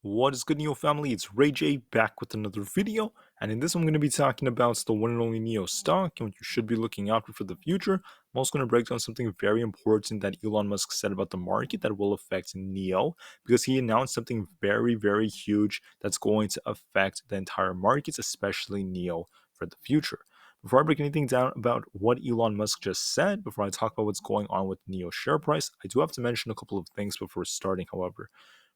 What is good, NIO family? It's Rey-Jay back with another video, and in this I'm going to be talking about the one and only NIO stock and what you should be looking out for the future. I'm also going to break down something very important that Elon Musk said about the market that will affect NIO, because he announced something very, very huge that's going to affect the entire markets, especially NIO, for the future. Before I break anything down about what Elon Musk just said, before I talk about what's going on with NIO share price, I do have to mention a couple of things before starting, however.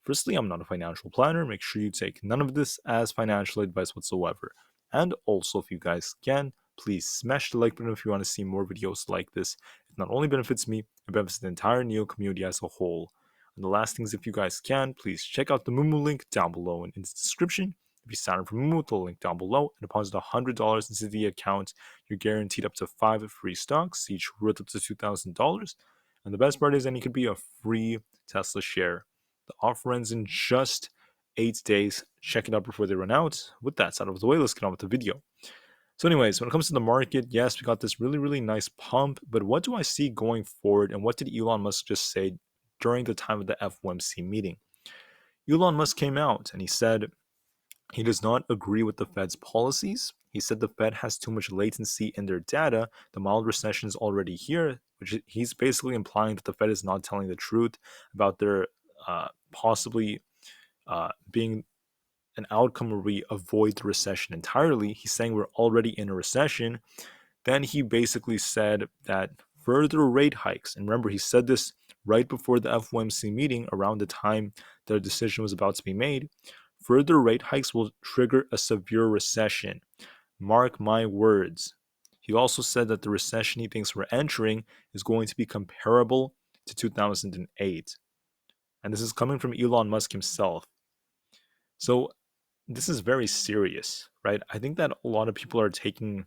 Firstly, I'm not a financial planner. Make sure you take none of this as financial advice whatsoever. And also, if you guys can, please smash the like button if you want to see more videos like this. It not only benefits me, it benefits the entire NEO community as a whole. And the last thing is, if you guys can, please check out the Moomoo link down below and in the description. If you sign up for Moomoo, the link down below, and deposit $100 into the account, you're guaranteed up to 5 free stocks, each worth up to $2,000. And the best part is, any could be a free Tesla share. The offer ends in just 8 days. Check it out before they run out. With that out of the way, let's get on with the video. So anyways, when it comes to the market, yes, we got this really, really nice pump, but what do I see going forward, and what did Elon Musk just say during the time of the FOMC meeting? Elon Musk came out and he said he does not agree with the Fed's policies. He said the Fed has too much latency in their data. The mild recession is already here, which he's basically implying that the Fed is not telling the truth about their possibly being an outcome where we avoid the recession entirely. He's saying we're already in a recession. Then he basically said that further rate hikes, and remember, he said this right before the FOMC meeting, around the time the decision was about to be made. Further rate hikes will trigger a severe recession. Mark my words. He also said that the recession he thinks we're entering is going to be comparable to 2008. And this is coming from Elon Musk himself. So this is very serious, right? I think that a lot of people are taking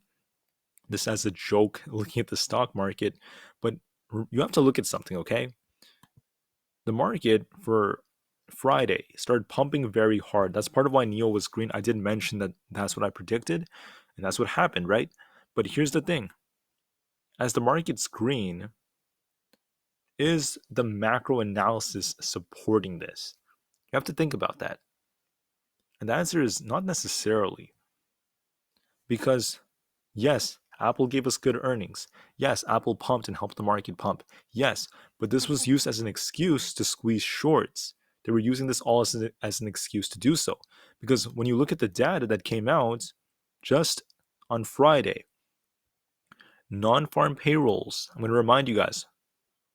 this as a joke, looking at the stock market, but you have to look at something, okay? The market for Friday started pumping very hard. That's part of why NIO was green. I did mention that that's what I predicted, and that's what happened, right? But here's the thing. As the market's green, is the macro analysis supporting this? You have to think about that. And the answer is not necessarily. Because, yes, Apple gave us good earnings. Yes, Apple pumped and helped the market pump. Yes, but this was used as an excuse to squeeze shorts. They were using this all as an excuse to do so. Because when you look at the data that came out just on Friday, non-farm payrolls, I'm going to remind you guys,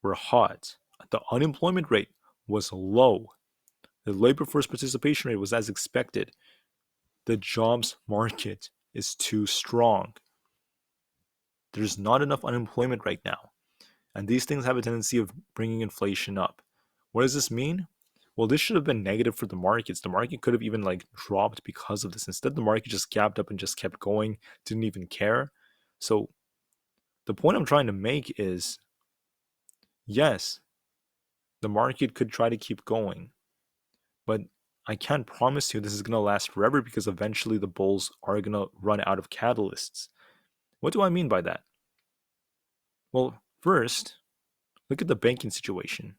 were hot. The unemployment rate was low. The labor force participation rate was as expected. The jobs market is too strong. There's not enough unemployment right now. And these things have a tendency of bringing inflation up. What does this mean? Well, this should have been negative for the markets. The market could have even dropped because of this. Instead, the market just gapped up and just kept going, didn't even care. So the point I'm trying to make is, yes, the market could try to keep going, but I can't promise you this is going to last forever, because eventually the bulls are going to run out of catalysts. What do I mean by that? Well, first, look at the banking situation.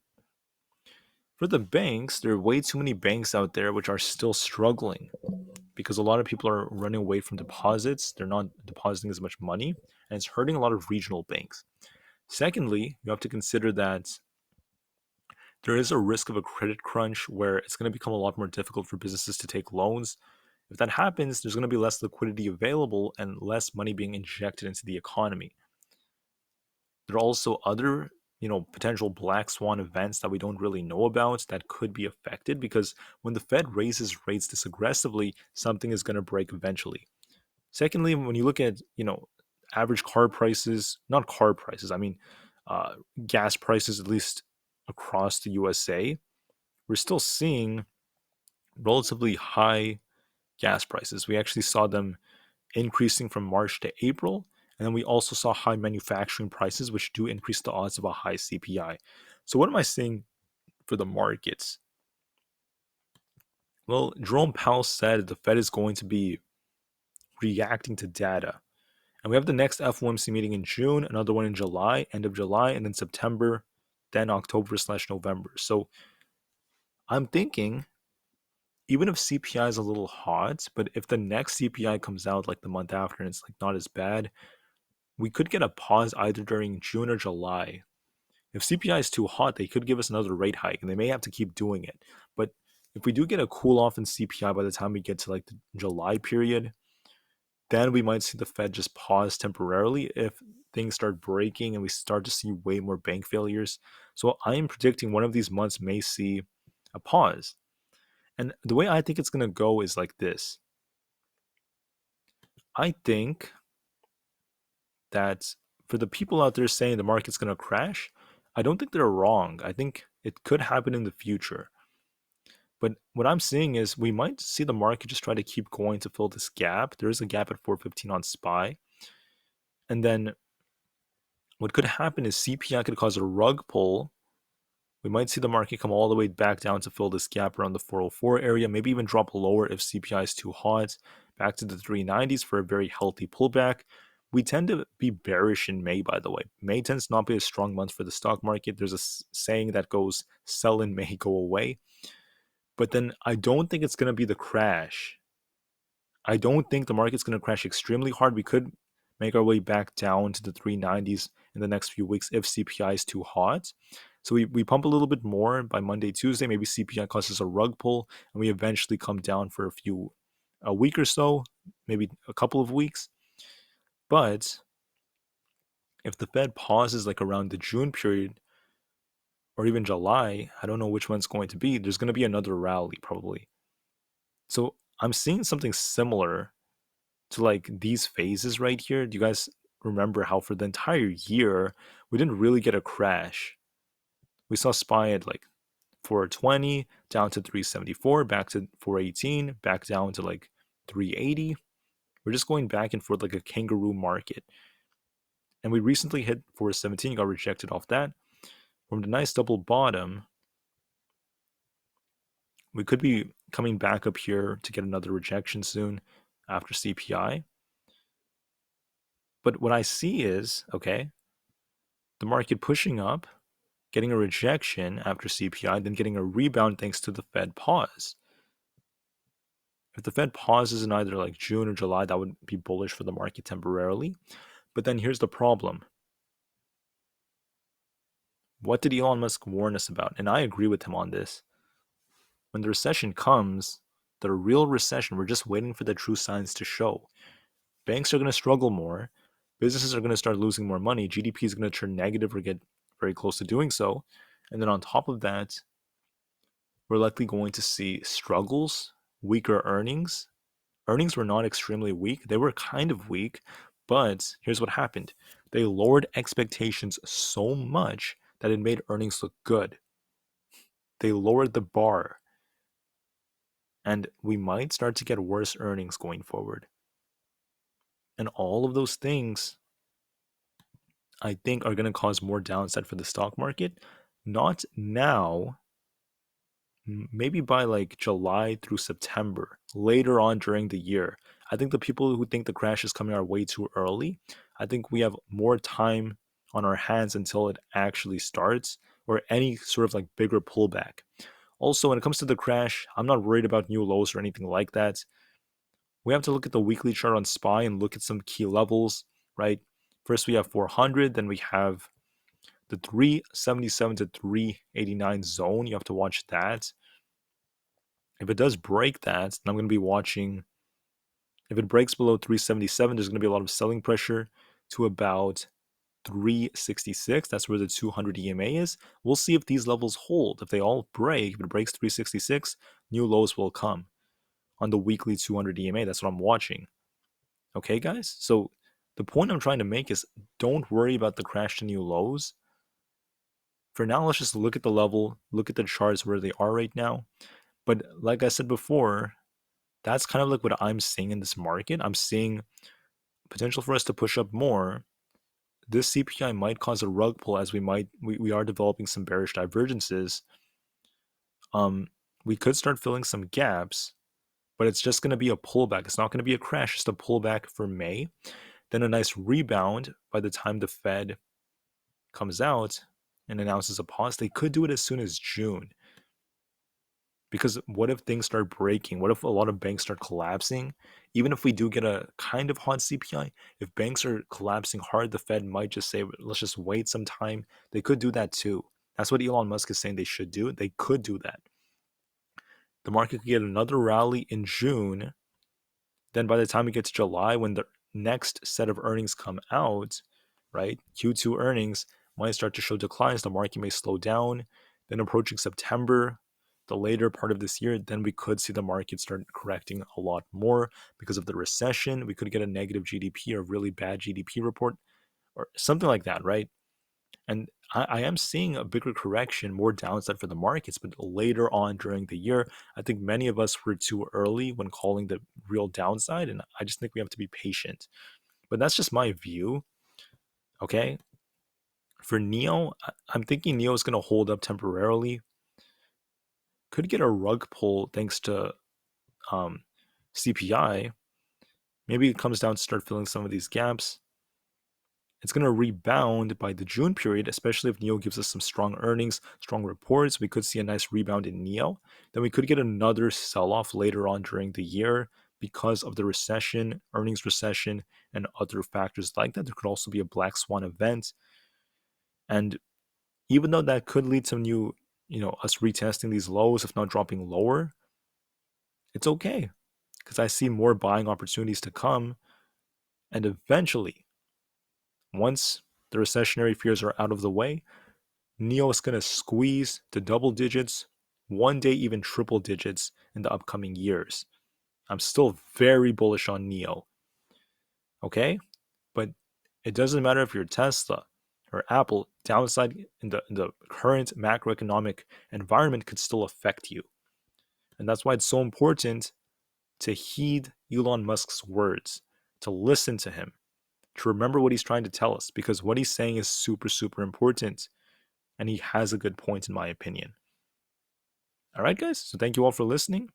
For the banks, there are way too many banks out there which are still struggling, because a lot of people are running away from deposits. They're not depositing as much money, and it's hurting a lot of regional banks. Secondly, you have to consider that there is a risk of a credit crunch where it's going to become a lot more difficult for businesses to take loans. If that happens, there's going to be less liquidity available and less money being injected into the economy. There are also other, potential black swan events that we don't really know about that could be affected, because when the Fed raises rates this aggressively, something is going to break eventually. Secondly, when you look at, average car prices, not car prices, I mean, gas prices, at least across the USA, we're still seeing relatively high gas prices. We actually saw them increasing from March to April. And then we also saw high manufacturing prices, which do increase the odds of a high CPI. So what am I saying for the markets? Well, Jerome Powell said the Fed is going to be reacting to data. And we have the next FOMC meeting in June, another one in July, end of July, and then September, then October/November. So I'm thinking even if CPI is a little hot, but if the next CPI comes out like the month after and it's like not as bad, we could get a pause either during June or July. If CPI is too hot, they could give us another rate hike and they may have to keep doing it. But if we do get a cool off in CPI by the time we get to like the July period, then we might see the Fed just pause temporarily if things start breaking and we start to see way more bank failures. So I am predicting one of these months may see a pause. And the way I think it's going to go is like this. I think that for the people out there saying the market's going to crash, I don't think they're wrong. I think it could happen in the future. But what I'm seeing is we might see the market just try to keep going to fill this gap. There is a gap at 415 on SPY. And then what could happen is CPI could cause a rug pull. We might see the market come all the way back down to fill this gap around the 404 area, maybe even drop lower if CPI is too hot, back to the 390s for a very healthy pullback. We tend to be bearish in May, by the way. May tends to not be a strong month for the stock market. There's a saying that goes, sell in May, go away. But then I don't think it's going to be the crash. I don't think the market's going to crash extremely hard. We could make our way back down to the 390s in the next few weeks if CPI is too hot. So we pump a little bit more by Monday, Tuesday. Maybe CPI causes a rug pull, and we eventually come down for a week or so, maybe a couple of weeks. But if the Fed pauses like around the June period or even July, I don't know which one's going to be. There's going to be another rally probably. So I'm seeing something similar to like these phases right here. Do you guys remember how for the entire year we didn't really get a crash? We saw SPY at like 420 down to 374, back to 418, back down to like 380. We're just going back and forth like a kangaroo market. And we recently hit 417, got rejected off that. From the nice double bottom, we could be coming back up here to get another rejection soon after CPI. But what I see is, okay, the market pushing up, getting a rejection after CPI, then getting a rebound thanks to the Fed pause. If the Fed pauses in either like June or July, that would be bullish for the market temporarily. But then here's the problem. What did Elon Musk warn us about? And I agree with him on this. When the recession comes, the real recession, we're just waiting for the true signs to show. Banks are going to struggle more. Businesses are going to start losing more money. GDP is going to turn negative or get very close to doing so. And then on top of that, we're likely going to see struggles, weaker earnings. Earnings were not extremely weak. They were kind of weak, but here's what happened. They lowered expectations so much that it made earnings look good. They lowered the bar. And we might start to get worse earnings going forward. And all of those things, I think, are going to cause more downside for the stock market. Not now, maybe by like July through September, later on during the year. I think the people who think the crash is coming are way too early. I think we have more time on our hands until it actually starts or any sort of like bigger pullback. Also, when it comes to the crash, I'm not worried about new lows or anything like that. We have to look at the weekly chart on SPY and look at some key levels, right? First, we have 400, then we have the 377 to 389 zone. You have to watch that. If it does break that, then I'm going to be watching. If it breaks below 377, there's going to be a lot of selling pressure to about 366. That's where the 200 EMA is. We'll see if these levels hold. If they all break, if it breaks 366, new lows will come on the weekly 200 EMA. That's what I'm watching. Okay, guys? So the point I'm trying to make is don't worry about the crash to new lows. For now, let's just look at the level, look at the charts where they are right now. But like I said before, that's kind of like what I'm seeing in this market. I'm seeing potential for us to push up more. This CPI might cause a rug pull as we are developing some bearish divergences. We could start filling some gaps, but it's just going to be a pullback. It's not going to be a crash, just a pullback for May. Then a nice rebound by the time the Fed comes out and announces a pause. They could do it as soon as June. Because what if things start breaking? What if a lot of banks start collapsing? Even if we do get a kind of hot CPI, if banks are collapsing hard, the Fed might just say, let's just wait some time. They could do that too. That's what Elon Musk is saying they should do. They could do that. The market could get another rally in June. Then by the time it gets July, when the next set of earnings come out, right, Q2 earnings might start to show declines. The market may slow down. Then approaching September, the later part of this year, then we could see the market start correcting a lot more because of the recession. We could get a negative GDP or really bad GDP report or something like that, right? And I am seeing a bigger correction, more downside for the markets, but later on during the year, I think many of us were too early when calling the real downside. And I just think we have to be patient. But that's just my view. Okay. For NIO, I'm thinking NIO is going to hold up temporarily. Could get a rug pull thanks to CPI. Maybe it comes down to start filling some of these gaps. It's going to rebound by the June period, especially if NIO gives us some strong earnings, strong reports. We could see a nice rebound in NIO. Then we could get another sell-off later on during the year because of the recession, earnings recession, and other factors like that. There could also be a black swan event. And even though that could lead to new, us retesting these lows, if not dropping lower, it's okay because I see more buying opportunities to come. And eventually, once the recessionary fears are out of the way, NIO is going to squeeze to double digits, one day even triple digits in the upcoming years. I'm still very bullish on NIO. Okay? But it doesn't matter if you're Tesla or Apple, downside in the current macroeconomic environment could still affect you. And that's why it's so important to heed Elon Musk's words, to listen to him, to remember what he's trying to tell us, because what he's saying is super, super important. And he has a good point, in my opinion. All right, guys. So thank you all for listening.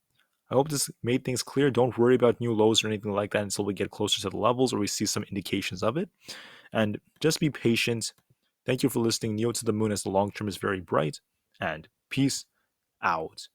I hope this made things clear. Don't worry about new lows or anything like that until we get closer to the levels or we see some indications of it. And just be patient. Thank you for listening. NIO to the moon as the long term is very bright. And peace out.